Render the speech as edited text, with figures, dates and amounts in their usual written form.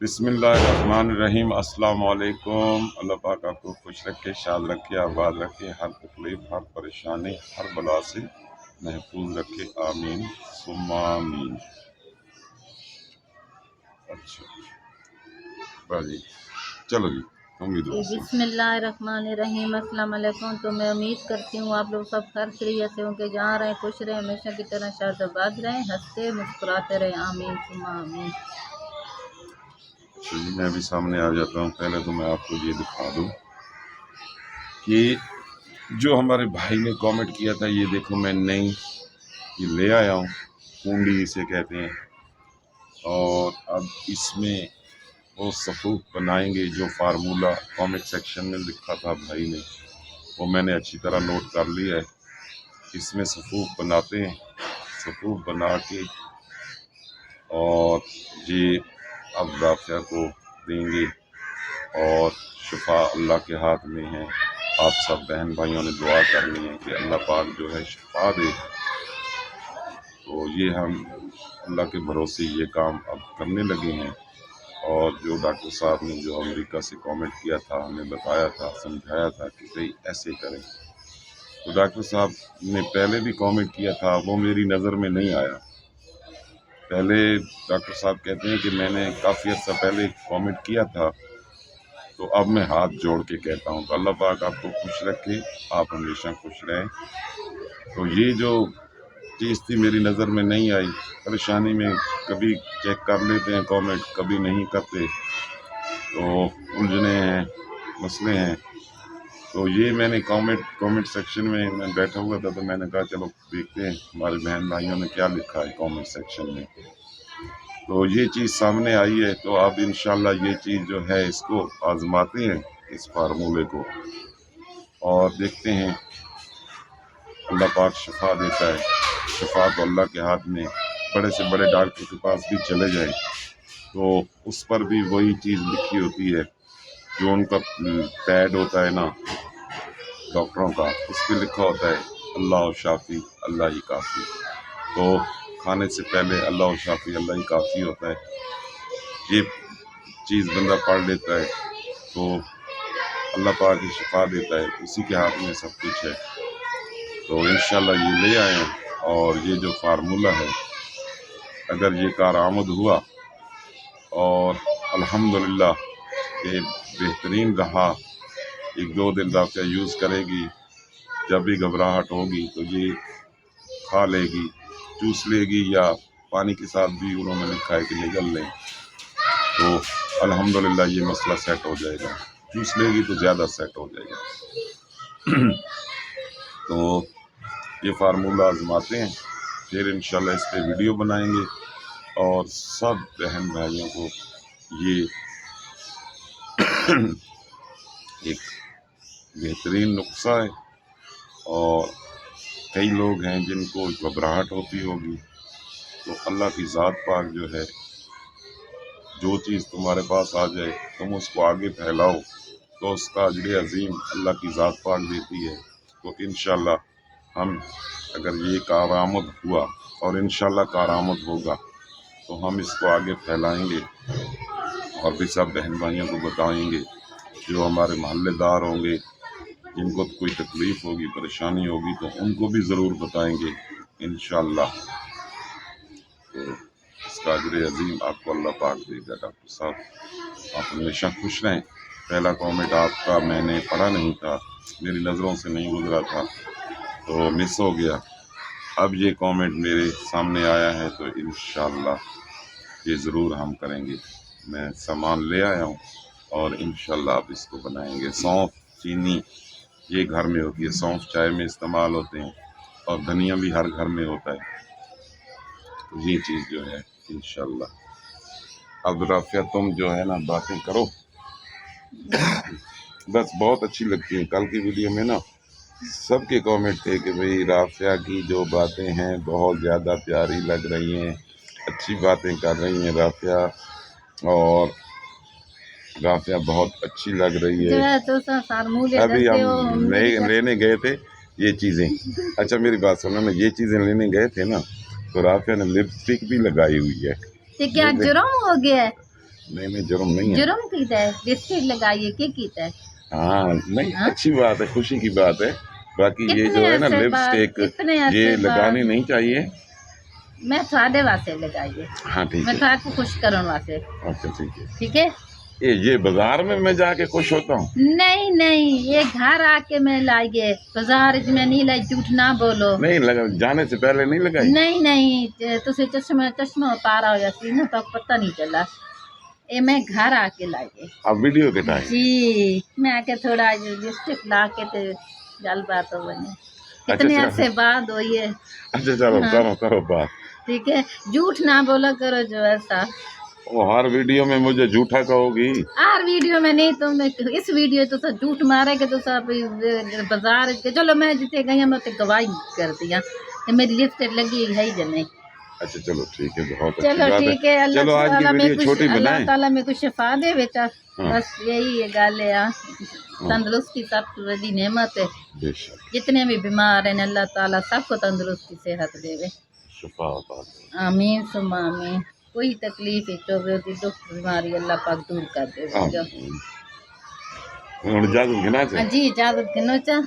بسم اللہ الرحمن الرحیم۔ السلام علیکم۔ اللہ پاک آپ کو خوش رکھے، شاد رکھے، آباد رکھے، ہر تکلیف، ہر پریشانی، ہر بلا سے محفوظ رکھے، آمین ثم آمین۔ اچھا باجی چلو جی امید بسم اللہ الرحمن الرحیم۔ السلام علیکم۔ تو میں امید کرتی ہوں آپ لوگ سب خیریت سے ہوں کہ جہاں رہیں خوش رہیں، ہمیشہ کی طرح شاد آباد رہیں، ہنستے مسکراتے رہیں، آمین ثم آمین۔ میں بھی سامنے آ جاتا ہوں۔ پہلے تو میں آپ کو یہ دکھا دوں کہ جو ہمارے بھائی نے کامنٹ کیا تھا، یہ دیکھو میں نئی یہ لے آیا ہوں، کنڈی اسے کہتے ہیں، اور اب اس میں وہ صفوف بنائیں گے جو فارمولہ کامنٹ سیکشن میں لکھا تھا بھائی نے، وہ میں نے اچھی طرح نوٹ کر لیا ہے۔ اس میں صفوف بناتے ہیں، صفوف بنا کے اور یہ اب رافعہ کو دیں گے، اور شفا اللہ کے ہاتھ میں ہے۔ آپ سب بہن بھائیوں نے دعا کرنی ہے کہ اللہ پاک جو ہے شفا دے۔ تو یہ ہم اللہ کے بھروسے یہ کام اب کرنے لگے ہیں، اور جو ڈاکٹر صاحب نے جو امریکہ سے کامنٹ کیا تھا، ہمیں بتایا تھا، سمجھایا تھا کہ بھئی ایسے کریں، تو ڈاکٹر صاحب نے پہلے بھی کامنٹ کیا تھا، وہ میری نظر میں نہیں آیا۔ پہلے ڈاکٹر صاحب کہتے ہیں کہ میں نے کافی عرصہ پہلے کامنٹ کیا تھا، تو اب میں ہاتھ جوڑ کے کہتا ہوں کہ اللہ پاک آپ کو خوش رکھے، آپ ہمیشہ خوش رہیں۔ تو یہ جو چیز تھی میری نظر میں نہیں آئی، پریشانی میں کبھی چیک کر لیتے ہیں کامنٹ، کبھی نہیں کرتے، تو الجھنے ہیں، مسئلے ہیں۔ تو یہ میں نے کامنٹ سیکشن میں بیٹھا ہوا تھا، تو میں نے کہا چلو دیکھتے ہیں ہمارے بہن بھائیوں نے کیا لکھا ہے کامنٹ سیکشن میں۔ تو یہ چیز سامنے آئی ہے، تو اب انشاءاللہ یہ چیز جو ہے اس کو آزماتے ہیں، اس فارمولے کو، اور دیکھتے ہیں اللہ پاک شفا دیتا ہے۔ شفا تو اللہ کے ہاتھ میں، بڑے سے بڑے ڈاکٹر کے پاس بھی چلے جائیں تو اس پر بھی وہی چیز لکھی ہوتی ہے، جو ان کا پیڈ ہوتا ہے نا ڈاکٹروں کا، اس پہ لکھا ہوتا ہے اللہ شافی اللہ ہی کافی۔ تو کھانے سے پہلے اللہ شافی اللہ ہی کافی ہوتا ہے، یہ چیز بندہ پڑھ لیتا ہے تو اللہ پاک ہی شفا دیتا ہے، اسی کے ہاتھ میں سب کچھ ہے۔ تو انشاءاللہ یہ لے آئے ہیں، اور یہ جو فارمولہ ہے اگر یہ کارآمد ہوا اور الحمدللہ یہ بہترین رہا، ایک دو دن رافعہ یوز کرے گی، جب بھی گھبراہٹ ہوگی تو یہ کھا لے گی، چوس لے گی، یا پانی کے ساتھ بھی انہوں نے لکھا ہے کہ نگل لیں، تو الحمدللہ یہ مسئلہ سیٹ ہو جائے گا۔ چوس لے گی تو زیادہ سیٹ ہو جائے گا۔ تو یہ فارمولہ آزماتے ہیں، پھر انشاءاللہ اس پہ ویڈیو بنائیں گے، اور سب بہن بھائیوں کو یہ ایک بہترین نسخہ ہے، اور کئی لوگ ہیں جن کو گھبراہٹ ہوتی ہوگی، تو اللہ کی ذات پاک جو ہے، جو چیز تمہارے پاس آ جائے تم اس کو آگے پھیلاؤ تو اس کا اجر عظیم اللہ کی ذات پاک دیتی ہے۔ تو انشاءاللہ ہم اگر یہ کارآمد ہوا، اور انشاءاللہ کارآمد ہوگا، تو ہم اس کو آگے پھیلائیں گے، اور بھی سب بہن بھائیوں کو بتائیں گے، جو ہمارے محلے دار ہوں گے، جن کو کوئی تکلیف ہوگی، پریشانی ہوگی، تو ان کو بھی ضرور بتائیں گے انشاءاللہ۔ تو اس کا اجر عظیم آپ کو اللہ پاک دے گا۔ ڈاکٹر صاحب آپ ہمیشہ خوش رہیں۔ پہلا کامنٹ آپ کا میں نے پڑھا نہیں تھا، میری نظروں سے نہیں گزرا تھا، تو مس ہو گیا۔ اب یہ کامنٹ میرے سامنے آیا ہے، تو انشاءاللہ یہ ضرور ہم کریں گے۔ میں سامان لے آیا ہوں، اور انشاءاللہ آپ اس کو بنائیں گے۔ سونف، چینی یہ گھر میں ہوتی ہے، سونف چائے میں استعمال ہوتے ہیں، اور دھنیا بھی ہر گھر میں ہوتا ہے، تو یہ چیز جو ہے انشاءاللہ۔ اب رافعہ تم جو ہے نا باتیں کرو، بس بہت اچھی لگتی ہیں۔ کل کی ویڈیو میں نا سب کے کامنٹ تھے کہ بھئی رافعہ کی جو باتیں ہیں بہت زیادہ پیاری لگ رہی ہیں، اچھی باتیں کر رہی ہیں رافعہ، اور رافعہ بہت اچھی لگ رہی ہے۔ ابھی ہم لینے گئے تھے یہ چیزیں، اچھا میری بات سنو نا، یہ چیزیں لینے گئے تھے نا، تو رافعہ نے لپسٹک بھی لگائی ہوئی ہے۔ کیا جرم ہو گیا ہے؟ نہیں جرم نہیں ہے. جرم کیتا ہے لپسٹک لگائیے کیا کیتا ہے ہاں نہیں ہاں؟ اچھی بات ہے, خوشی کی بات ہے. باقی یہ اتنے جو ہے نا عرصے بعد لپسٹک اتنے یہ عرصے لگانی بعد نہیں چاہیے. میں تھوڑے واسطے لگائیے, ہاں ٹھیک میں ہے. تھوڑے کو خوش کرن واسطے, اچھا ٹھیک ہے. ٹھیک ہے. یہ بازار میں جا کے خوش ہوتا ہوں. نہیں نہیں, یہ گھر آ کے میں لائیے, بازار میں نہیں لائی, جھوٹ نہ بولو. نہیں لگا, جانے سے پہلے نہیں لگائی. نہیں تسی چشمہ اتارا ہوا سی نا تو پتہ نہیں چلا, یہ میں گھر آ کے لائیے. اب ویڈیو کے ٹائم. جی میں آ کے تھوڑا لپسٹک لا کے تے گل بات ہو بنے, کتنے اچھا عرصے بعد ہوئی ہے. اچھا چلو ہاں کرو بات. ٹھیک ہے, جھوٹ نہ بولا کرو جو ایسا. وہ ہر ویڈیو میں مجھے جھوٹا کہو گی. ہر ویڈیو میں نہیں, تم اس ویڈیو تو سب جھوٹ مارے کہ تو سب بازار چلو میں جتنے گئی ہوں میں تے گواہی کر دیا کہ میری لپسٹک لگی ہے ہی نہیں. اچھا چلو ٹھیک ہے, بہت اچھی چلو بات ٹھیک ہے. اللہ چلو آج کی تعالیٰ میں ویڈیو کچھ, چھوٹی اللہ بنائیں. تعالیٰ میں کچھ شفا دے بیٹا, ہاں. بس یہی ہے گل ہے. تندرستی سب سے بڑی نعمت ہے. بے شک جتنے بھی بیمار ہیں اللہ تعالیٰ سب کو تندرستی صحت دے. شفا عطا کرے. آمین ثم آمین. کوئی تکلیف ہو دکھ بیماری اللہ پاک دور کر دے. آمین. ہن اجازت گنا چاہیے. جی اجازت گنو چا.